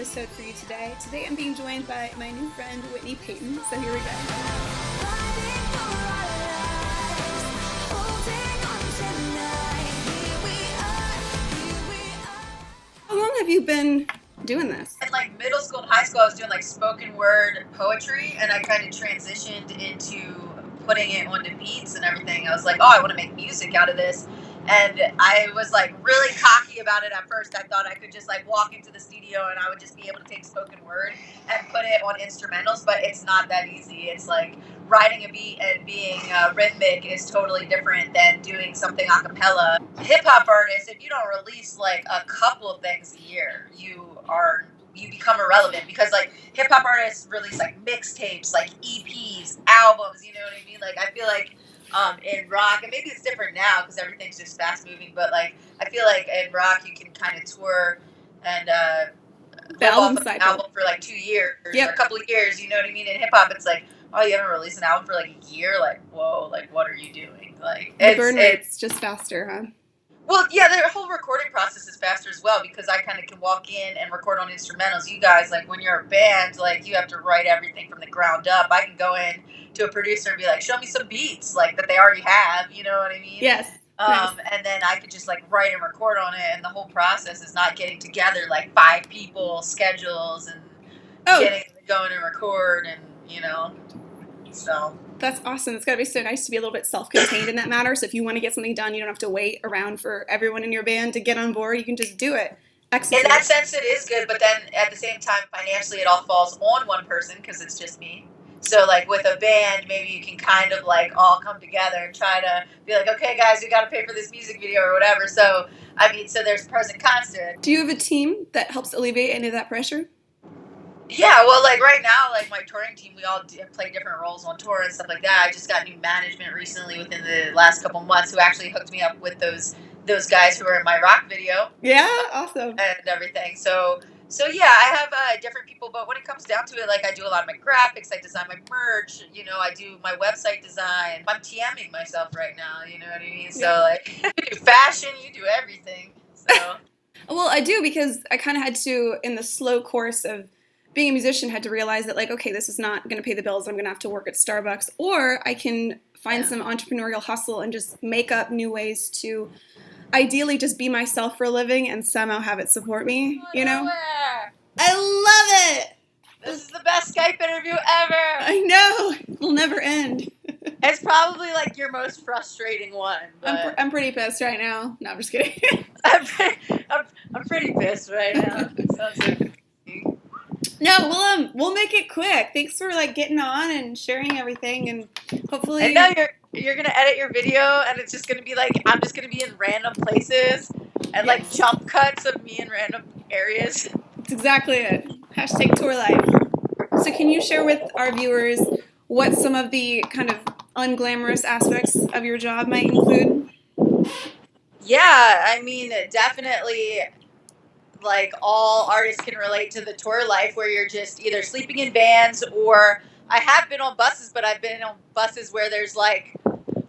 episode for you today. Today I'm being joined by my new friend, Whitney Peyton, so here we go. How long have you been doing this? In like middle school and high school, I was doing like spoken word poetry, and I kind of transitioned into putting it onto beats and everything. I was like, oh, I want to make music out of this. And I was like really cocky about it at first. I thought I could just like walk into the studio and I would just be able to take spoken word and put it on instrumentals, but it's not that easy. It's like writing a beat and being rhythmic is totally different than doing something a cappella. Hip hop artists, if you don't release like a couple of things a year, you become irrelevant, because like hip hop artists release like mixtapes, like EPs, albums, you know what I mean? Like I feel like in rock, and maybe it's different now because everything's just fast moving, but like I feel like in rock you can kind of tour and the album cycle. Album for like 2 years, or a couple of years, you know what I mean? In hip hop it's like, oh, you haven't released an album for like a year, like whoa, like what are you doing? Like the burn rate's just faster, huh? Well, yeah, the whole recording process is faster as well, because I kind of can walk in and record on instrumentals. You guys, like, when you're a band, like, you have to write everything from the ground up. I can go in to a producer and be like, show me some beats, like, that they already have, you know what I mean? Yes. Nice. And then I could just, like, write and record on it, and the whole process is not getting together, like, 5 people, schedules, and getting to go in and record, and, you know, so... That's awesome. It's got to be so nice to be a little bit self-contained in that matter. So if you want to get something done, you don't have to wait around for everyone in your band to get on board. You can just do it. Execute. In that sense, it is good. But then at the same time, financially, it all falls on one person because it's just me. So like with a band, maybe you can kind of like all come together and try to be like, okay, guys, we got to pay for this music video or whatever. So, I mean, so there's pros and cons to it. Do you have a team that helps alleviate any of that pressure? Yeah, well, like right now, like my touring team, we all play different roles on tour and stuff like that. I just got new management recently within the last couple months who actually hooked me up with those guys who were in my rock video. Yeah, awesome. And everything. So yeah, I have different people, but when it comes down to it, like I do a lot of my graphics, I design my merch, you know, I do my website design. I'm TMing myself right now, you know what I mean? So like, you do fashion, you do everything. So. Well, I do, because I kind of had to, in the slow course of being a musician, had to realize that, like, okay, this is not going to pay the bills. I'm going to have to work at Starbucks, or I can find some entrepreneurial hustle and just make up new ways to ideally just be myself for a living and somehow have it support me, you know? I love it! This is the best Skype interview ever! I know! It'll never end. It's probably, like, your most frustrating one. But... I'm pretty pissed right now. No, I'm just kidding. I'm pretty pissed right now. It sounds like... No, we'll make it quick. Thanks for like getting on and sharing everything, and hopefully. I know you're gonna edit your video, and it's just gonna be like I'm just gonna be in random places and like jump cuts of me in random areas. That's exactly it. Hashtag tour life. So can you share with our viewers what some of the kind of unglamorous aspects of your job might include? Yeah, I mean, definitely. Like all artists can relate to the tour life where you're just either sleeping in vans, or I have been on buses, but I've been on buses where there's like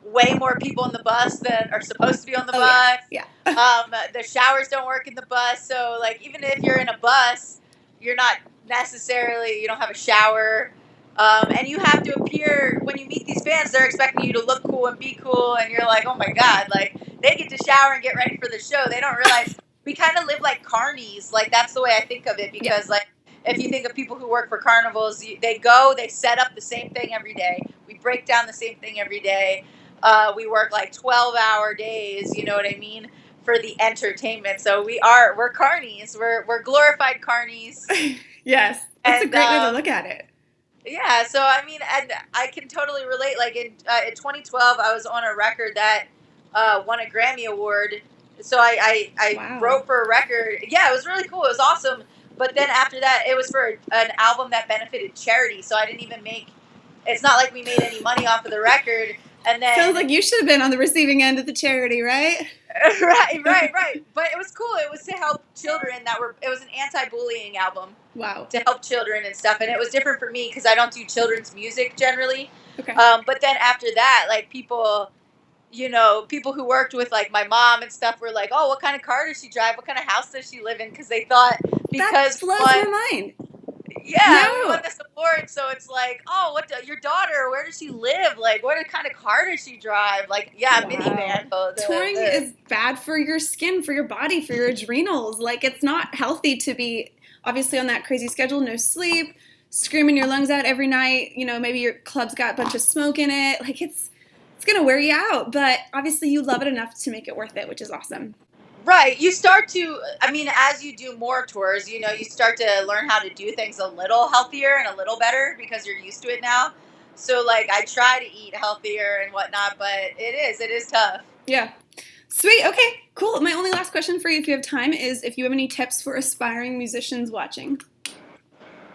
way more people in the bus than are supposed to be on the bus. Yeah. The showers don't work in the bus. So like, even if you're in a bus, you're not necessarily, you don't have a shower. And you have to appear when you meet these fans, they're expecting you to look cool and be cool. And you're like, oh my God, like they get to shower and get ready for the show. They don't realize we kind of live like carnies. Like, that's the way I think of it, because like, if you think of people who work for carnivals, they set up the same thing every day. We break down the same thing every day. We work like 12-hour days, you know what I mean, for the entertainment. So we're carnies. We're glorified carnies. Yes. That's a great way to look at it. Yeah. So, I mean, and I can totally relate. Like in 2012, I was on a record that won a Grammy Award. So I Wow. wrote for a record. Yeah, it was really cool. It was awesome. But then after that, it was for an album that benefited charity. So I didn't even it's not like we made any money off of the record. And then sounds like you should have been on the receiving end of the charity, right? Right. But it was cool. It was to help children it was an anti-bullying album. Wow. To help children and stuff. And it was different for me because I don't do children's music generally. Okay. But then after that, like people people who worked with like my mom and stuff were like, oh, what kind of car does she drive? What kind of house does she live in? Because they thought That because blows one, my mind. yeah, we won No. this award, so it's like, oh, your daughter? Where does she live? Like, what kind of car does she drive? Like, yeah, Wow. minivan. Touring is bad for your skin, for your body, for your adrenals. Like, it's not healthy to be obviously on that crazy schedule, no sleep, screaming your lungs out every night. Maybe your club's got a bunch of smoke in it. Like, it's gonna wear you out, but obviously you love it enough to make it worth it, which is awesome. Right. You start to, I mean, as you do more tours, you start to learn how to do things a little healthier and a little better because you're used to it now. So, like, I try to eat healthier and whatnot, but it is tough. Yeah. Sweet. Okay, cool. My only last question for you, if you have time, is if you have any tips for aspiring musicians watching.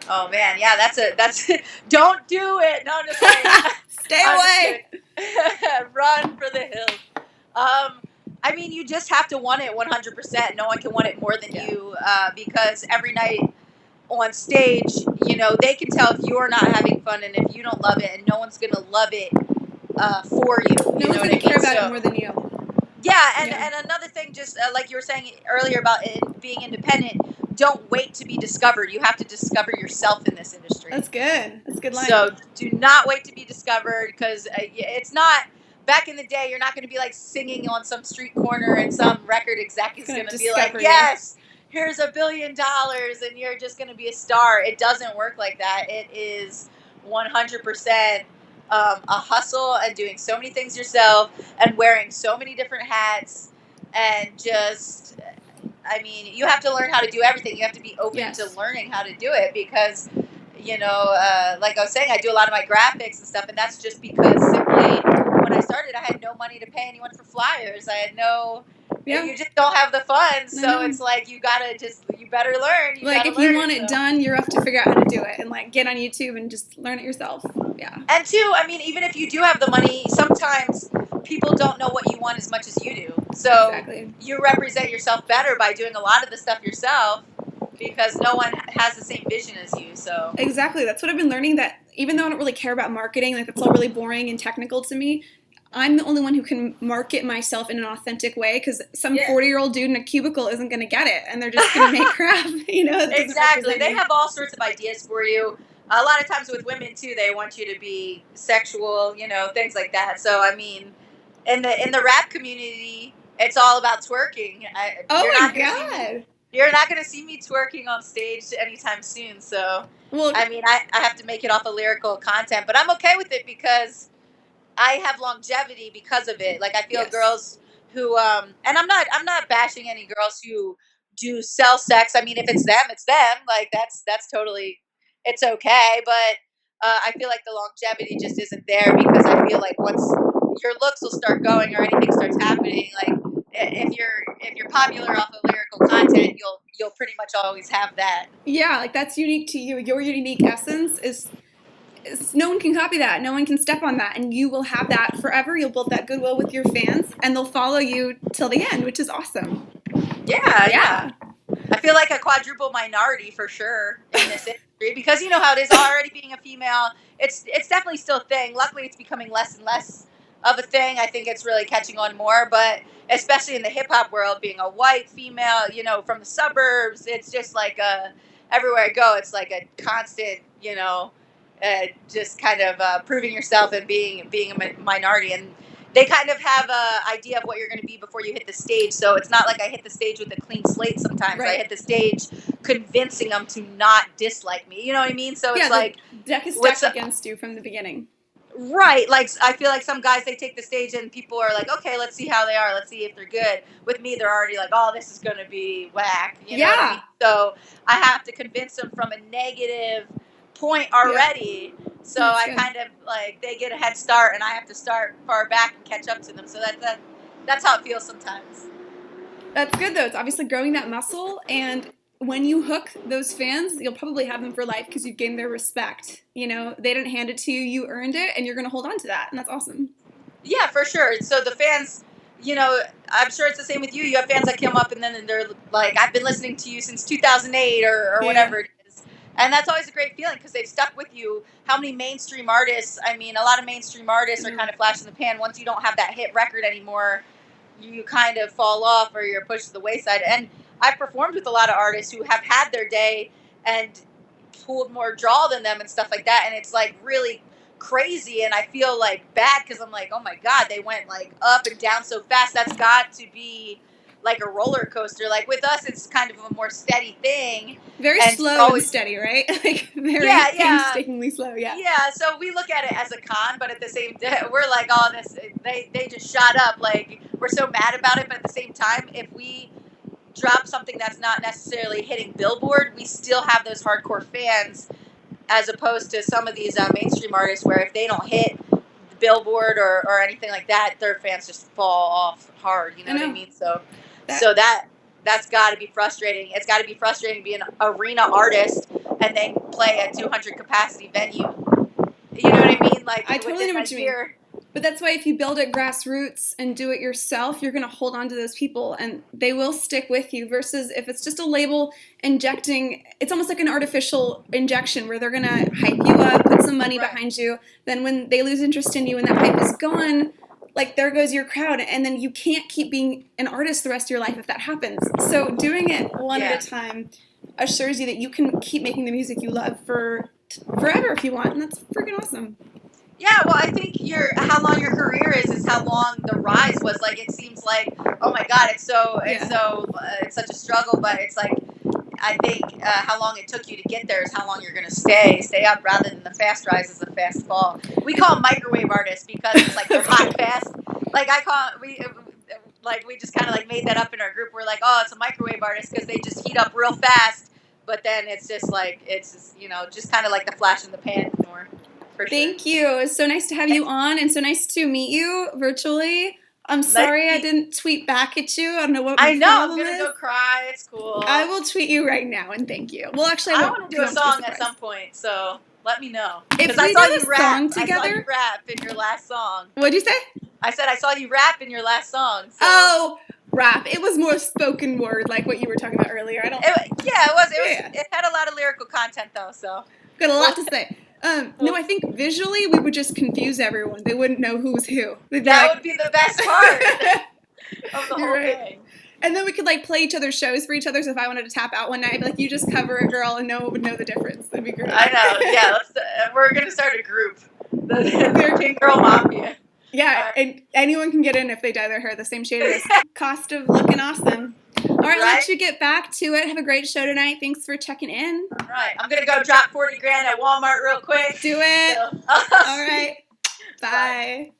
Oh man, yeah, that's don't do it. No, I'm just kidding. Stay away. Run for the hills. I mean, you just have to want it 100%. No one can want it more than you, because every night on stage, they can tell if you're not having fun and if you don't love it, and no one's gonna love it for you. No one's gonna care about it more than you. Yeah, and another thing, just like you were saying earlier about being independent, don't wait to be discovered. You have to discover yourself in this industry. That's good. That's a good line. So do not wait to be discovered, because it's not. Back in the day, you're not going to be like singing on some street corner and some record exec is going to be like, yes, here's $1 billion, and you're just going to be a star. It doesn't work like that. It is 100% a hustle and doing so many things yourself and wearing so many different hats, and just, I mean, you have to learn how to do everything. You have to be open to learning how to do it, because like I was saying, I do a lot of my graphics and stuff, and that's just because simply when I started, I had no money to pay anyone for flyers. I had no, you just don't have the funds. So it's like, you better learn. If you want it done, you're off to figure out how to do it, and like get on YouTube and just learn it yourself. Yeah. And two, I mean, even if you do have the money, sometimes people don't know what you want as much as you do. So you represent yourself better by doing a lot of the stuff yourself, because no one has the same vision as you. So exactly, that's what I've been learning, that even though I don't really care about marketing, like it's all really boring and technical to me, I'm the only one who can market myself in an authentic way, because some 40-year-old dude in a cubicle isn't going to get it, and they're just going to make crap. Exactly. They have all sorts of ideas for you. A lot of times with women too, they want you to be sexual, things like that. So I mean, in the rap community, it's all about twerking. You're not going to see me twerking on stage anytime soon. So, I mean, I have to make it off of lyrical content, but I'm okay with it because I have longevity because of it. Like, I feel girls who, and I'm not bashing any girls who do sell sex. I mean, if it's them, it's them. Like, that's totally, it's okay. But I feel like the longevity just isn't there, because I feel like once your looks will start going or anything starts happening, like, if you're popular off of lyrical content, you'll pretty much always have that. Yeah, like that's unique to you. Your unique essence is no one can copy that. No one can step on that, and you will have that forever. You'll build that goodwill with your fans, and they'll follow you till the end, which is awesome. Yeah. I feel like a quadruple minority for sure in this industry, because you know how it is already being a female. It's definitely still a thing. Luckily, it's becoming less and less of a thing. I think it's really catching on more, but especially in the hip hop world, being a white female, from the suburbs, it's just like everywhere I go, it's like a constant, just kind of proving yourself and being a minority. And they kind of have an idea of what you're going to be before you hit the stage. So it's not like I hit the stage with a clean slate sometimes. I hit the stage convincing them to not dislike me. You know what I mean? So it's like the deck is stacked against you from the beginning. Right. Like, I feel like some guys, they take the stage and people are like, okay, let's see how they are. Let's see if they're good. With me, they're already like, oh, this is going to be whack. You know what I mean? So I have to convince them from a negative point already. So I kind of like, they get a head start and I have to start far back and catch up to them. So that's how it feels sometimes. That's good though. It's obviously growing that muscle, and when you hook those fans, you'll probably have them for life because you've gained their respect. They didn't hand it to you, you earned it, and you're going to hold on to that, and that's awesome. Yeah, for sure. So the fans, I'm sure it's the same with you. You have fans that come up and then they're like, I've been listening to you since 2008 or whatever it is. And that's always a great feeling because they've stuck with you. How many mainstream artists? I mean, a lot of mainstream artists are kind of flash in the pan. Once you don't have that hit record anymore, you kind of fall off or you're pushed to the wayside. And I've performed with a lot of artists who have had their day and pulled more draw than them and stuff like that. And it's like really crazy. And I feel like bad because I'm like, oh my God, they went like up and down so fast. That's got to be like a roller coaster. Like with us, it's kind of a more steady thing. Very slow and steady, right? Like very painstakingly slow. Yeah. Yeah. So we look at it as a con, but at the same time, we're like, oh, they just shot up. Like we're so mad about it, but at the same time, if we drop something that's not necessarily hitting Billboard, we still have those hardcore fans, as opposed to some of these mainstream artists where if they don't hit Billboard or anything like that, their fans just fall off hard. You know what I mean? So that's got to be frustrating. It's got to be frustrating being an arena artist and then play a 200 capacity venue. You know what I mean? Like I totally know what you mean. But that's why if you build it grassroots and do it yourself, you're going to hold on to those people and they will stick with you versus if it's just a label injecting, it's almost like an artificial injection where they're going to hype you up, put some money behind you. Then when they lose interest in you and that hype is gone, like there goes your crowd. And then you can't keep being an artist the rest of your life if that happens. So doing it one at a time assures you that you can keep making the music you love for forever if you want. And that's freaking awesome. Yeah, well, I think how long your career is how long the rise was. Like, it seems like, oh my God, it's such a struggle, but it's like, I think how long it took you to get there is how long you're going to stay up rather than the fast rise is the fast fall. We call them microwave artists because it's like they're hot fast. Like we just kind of like made that up in our group. We're like, oh, it's a microwave artist because they just heat up real fast, but then it's just like, just kind of like the flash in the pan more. Thank you. It's so nice to have you on and so nice to meet you virtually. I'm sorry I didn't tweet back at you. I don't know what my problem is. I'm going to go cry. It's cool. I will tweet you right now and thank you. Well, actually, I want to do a song at some point, so let me know. If we do a song together. I saw you rap in your last song. What'd you say? I said I saw you rap in your last song. So. Oh, rap. It was more spoken word like what you were talking about earlier. It was. It had a lot of lyrical content, though, so. Got a lot to say. No, I think visually we would just confuse everyone. They wouldn't know who was who. Would be the best part of the whole thing. And then we could like play each other's shows for each other. So if I wanted to tap out one night, I'd be like, you just cover a girl and no one would know the difference. That'd be great. I know. Yeah, we're going to start a group. The King Girl Mafia. Yeah, and anyone can get in if they dye their hair the same shade as cost of looking awesome. All right, I'll let you get back to it. Have a great show tonight. Thanks for checking in. All right, I'm going to go drop 40 grand at Walmart real quick. Do it. So, all right. Bye.